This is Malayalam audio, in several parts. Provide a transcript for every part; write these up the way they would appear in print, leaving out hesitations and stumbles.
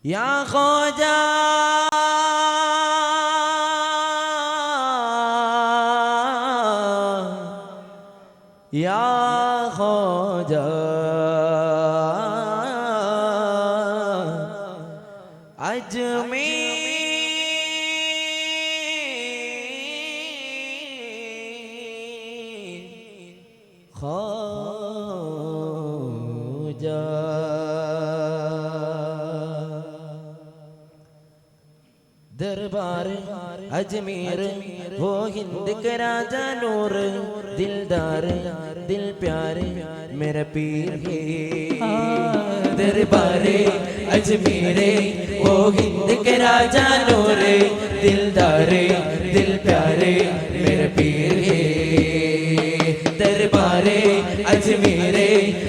या ख्वाजा या ख्वाजा अजमेर ख्वाजा दरबार अजमेर वो हिंद के राजा नूर दिलदार दिल प्यारे मेरा पीर है। दरबार अजमेर वो हिंद के राजा नूर दिलदार दिल प्यारे मेरा पीर है। दरबार अजमेर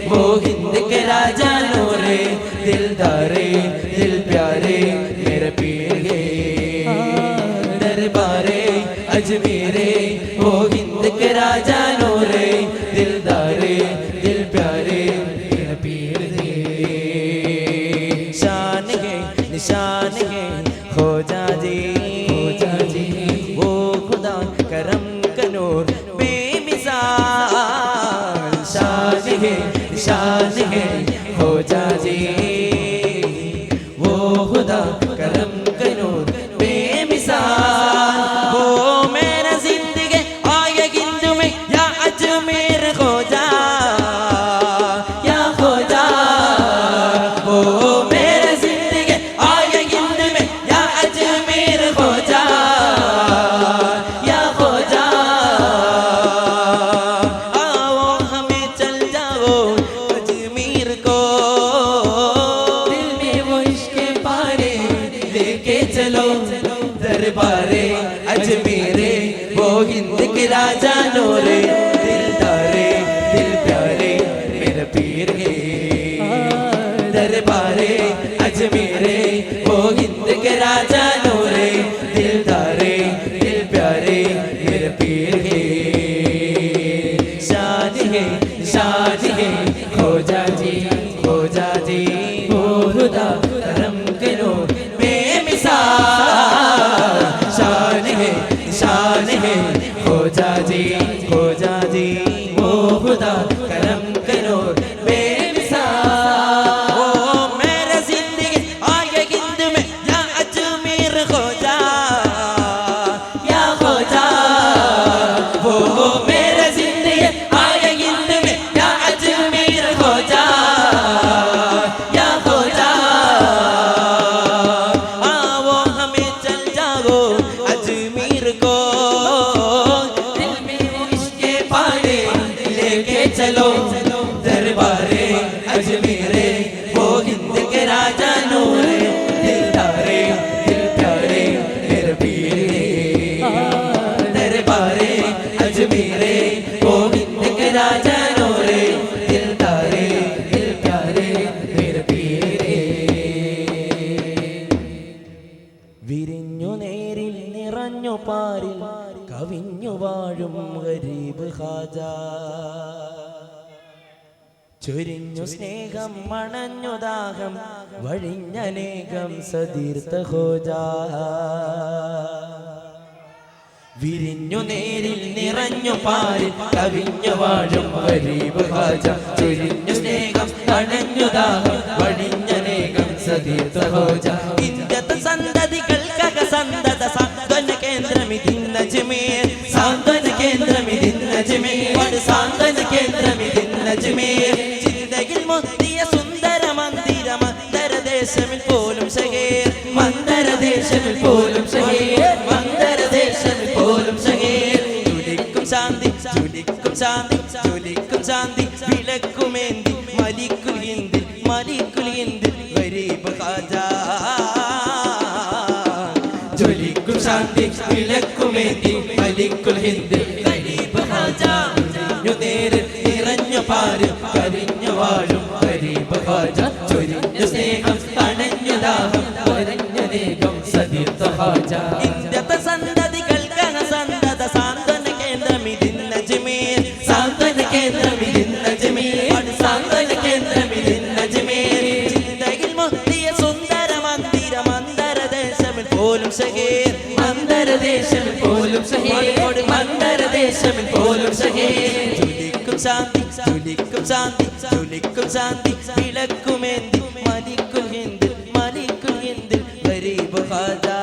वो हिंद के राजा नूर दिलदार दिल प्यारे मेरा पीर है। दरबारे अजमेरे वो हिंद के राजा नूरे दिलदारे दिल प्यारे मेरा पीर दे। शान है निशान है ख्वाजा जी वो खुदा करम का नूर बेमिसाल। शान है निशान है ख्वाजा जी वो खुदा करम का नूर बेमिसाल। वो मेरा जिंदगी आए गिंद में या अजमेर ख्वाजा या ख्वाजा। वो मेरा जिंदगी आए गिंद में या अजमेर ख्वाजा या ख्वाजा। आओ हमें चल जाओ अजमेर को दिल में वो इश्क़ पारे लेके चलो। दरबारे अजमेरे वो हिंद के राजा नूरे दिलदारे दिल प्यारे मेरा पीर है। दरबारे अजमेरे वो हिंद के राजा नूरे दिलदारे दिल प्यारे मेरा पीर है। शान है ख्वाजा जी वो खुदा करम के नूर बेमिसाल। शान है ख्वाजा जी वो खुदा करम के नूर बेमिसाल। वो मेरा जिंदगी आए गिंद में या अजमेर ख्वाजा या ख्वाजा। वो मेरा जिंदगी आए गिंद में या अजमेर ख्वाजा या ख्वाजा। आओ हमें चल जाओ अजमेर को दिल में वो इश्क़ पारे लेके चलो। दरबारे अजमेरे वो हिंद के राजा नूरे दिलदारे दिल प्यारे मेरा पीर है। दरबारे अजमेरे वो हिंद के राजा नूरे दिलदारे दिल प्यारे मेरा पीर है। വിരിഞ്ഞു നേരിൽ നിറഞ്ഞു പാരിൽ കവിഞ്ഞു വാഴും ഗരീബ് ഖാജ। ചൊരിഞ്ഞു സ്നേഹം മണഞ്ഞു ദാഹം വഴിഞ്ഞനേകം സതീർത്ത ഖോജ। വിരിഞ്ഞു നേരിൽ നിറഞ്ഞു പാരിൽ കവിഞ്ഞു വാഴും ഗരീബ് ഖാജ। ചൊരിഞ്ഞു സ്നേഹം മണഞ്ഞു ദാഹം വഴിഞ്ഞനേകം സതീർത്ത ഖോജ। ഇന്ത്യത്തെ സന്തതികൾക്കക സന്തത സാന്ത്വന കേന്ദ്രമിതിൻ അജ്മീർ സാന്ത്വന കേന്ദ്രമിതിൻ അജ്മീർ സാന്ത്വന കേന്ദ്രമിതിൻ അജ്മീർ। ചിന്തയിൽ മുത്തിയ സുന്ദര മന്ദിര മന്ദരദേശമിൽ പോലും ഷഹീർ മന്ദരദേശമിൽ പോലും ഷഹീർ മന്ദരദേശമിൽ പോലും ഷഹീർ। ചുലിക്കും ശാന്തി ചുലിക്കും ശാന്തി ചുലിക്കും ശാന്തി വിളക്കുമേന്തി മലിക്കുൽ ഹിന്ദിൽ ഗരീബ് ഖാജ। ജ്വലിക്കും ശാന്തി വിളക്കുമേന്തി മലിക്കുൽ ഹിന്ദിൽ ഗരീബ് ഖാജ। നേരിൽ നിറഞ്ഞു പാര് കരിഞ്ഞു വാഴും ഗരീബ് ഖാജ। ചൊരിഞ്ഞു സ്നേഹം തണഞ്ഞു ദാഹം വരഞ്ഞനേകം സതീർത്ത ഖാജ। ഇന്ത്യത്തെ സന്തതികൾക്കന സന്തത സാന്ത്വന കേന്ദ്രമിതിൻ അജ്മീർ സാന്ത്വന കേന്ദ്രമിതിൻ അജ്മീർ സാന്ത്വന കേന്ദ്രമിതിൻ അജ്മീർ। ചിന്തയിൽ മുത്തിയ സുന്ദര മന്ദിര ദേശമിൽ പോലും സഹേ ജ്വലിക്കും ശാന്തി ജ്വലിക്കും ശാന്തി ജ്വലിക്കും ശാന്തി വിളക്കുമേന്തി മലിക്കുൽ ഹിന്ദ് ഗരീബ് ഖാജാ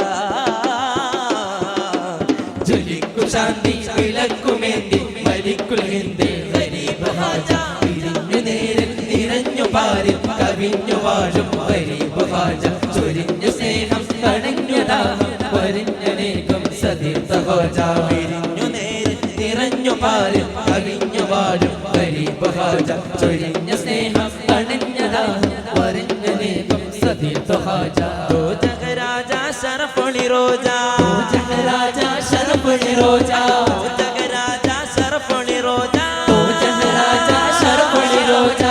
ജ്വലിക്കും ശാന്തി വിളക്കുമേന്തി മലിക്കുൽ ഹിന്ദ് ഗരീബ് ഖാജാ വിരിഞ്ഞു നേരിൽ നിറഞ്ഞു പാരിൽ കവിഞ്ഞു വാഴും ഗരീബ് ഖാജ ചൊരിഞ്ഞു സ്നേഹം കണഞ്ഞു ദാഹം വരിഞ്ഞനേകം സതീർത്ഥ ഖാജ വിരിഞ്ഞു നേരിൽ നിറഞ്ഞു പാരിൽ കവിഞ്ഞു വാഴും ഗരീബ് ഖാജ ചൊരിഞ്ഞു സ്നേഹം കണഞ്ഞു ദാഹം വരിഞ്ഞനേകം സതീർത്ഥ ഖാജ ദോ ജഗരാജ ശരഫുളി റോജ ദോ ജഗരാജ ശരഫുളി റോജ ദോ ജഗരാജ ശരഫുളി റോജ ദോ ജഗരാജ ശരഫുളി റോജ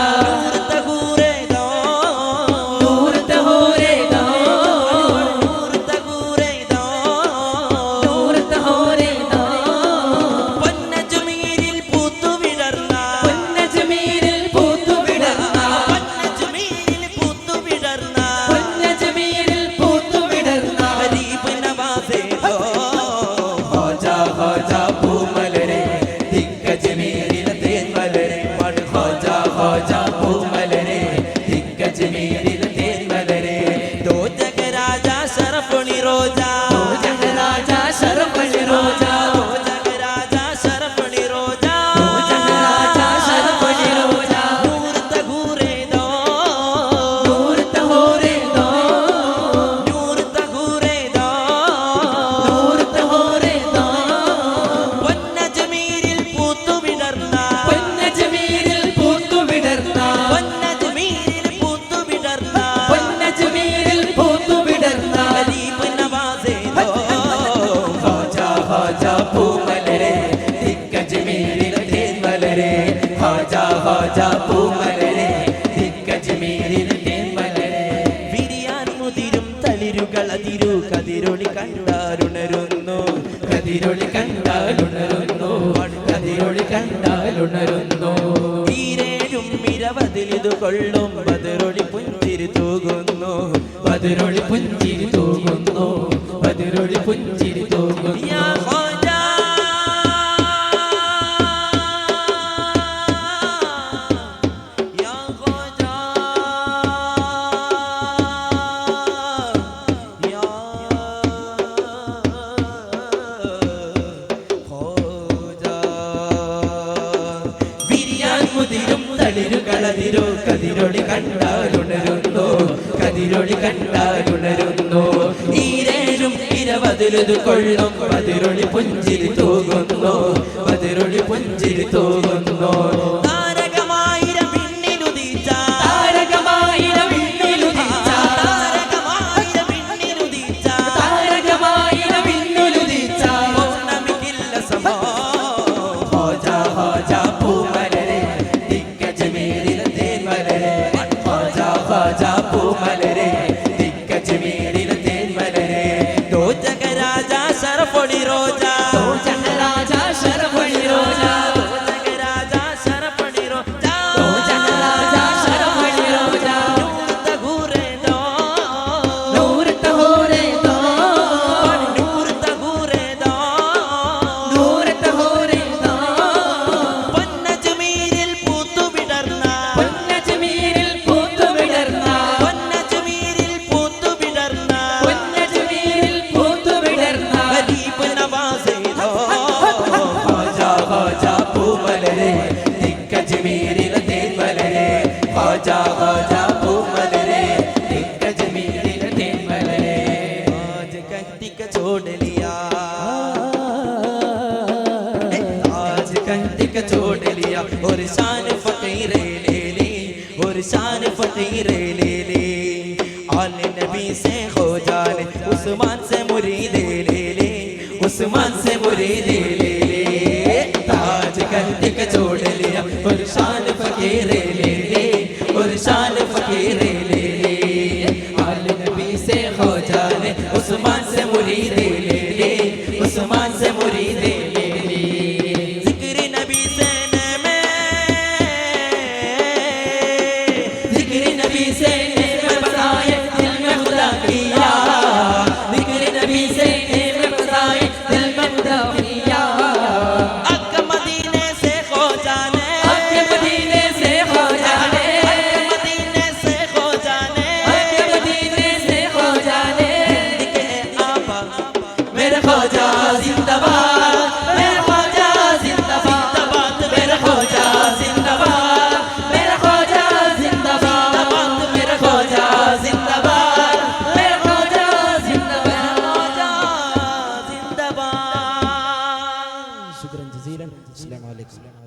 കതിരൊളി കണ്ടാലുണരുന്നു കതിരൊളി കണ്ടാലുണരുന്നു കതിരൊളി കണ്ടാലുണരുന്നു ഈരേഴും ഇരവതിലിതു കൊള്ളും ബദറൊളി പുഞ്ചിരി തൂകുന്നു ബദറൊളി പുഞ്ചിരി തൂകുന്നു ബദറൊളി പുഞ്ചിരി തൂകുന്നു കതിരൊളി കണ്ടാലുണരുന്നു കതിരൊളി കണ്ടാലുണരുന്നു ഈരേഴും ഇരവതിലതു കൊള്ളും ബദറൊളി പുഞ്ചിരി തൂകുന്നു ബദറൊളി പുഞ്ചിരി തൂകുന്നു और शान फकीरे ले ली और शान फकीरे ले ली आले नबी से हो जाने उस्मान से मुरीदे ले ली उस्मान से मुरीदे ले ली ताज कहते के छोड़ लिया और शान फकीरे ले ली और शान फकीरे ले ली आले नबी से हो जाने उस्मान से मुरीदे ले ली उस्मान से मुरीदे ले ली जिक्र नबी से ख्वाजा जिंदाबाद, मेरा ख्वाजा जिंदाबाद, मेरा ख्वाजा जिंदाबाद, मेरा ख्वाजा जिंदाबाद, मेरा ख्वाजा जिंदाबाद, मेरा ख्वाजा जिंदाबाद, जिंदाबाद। शुक्रान जज़ीलन। अस्सलामु अलैकुम।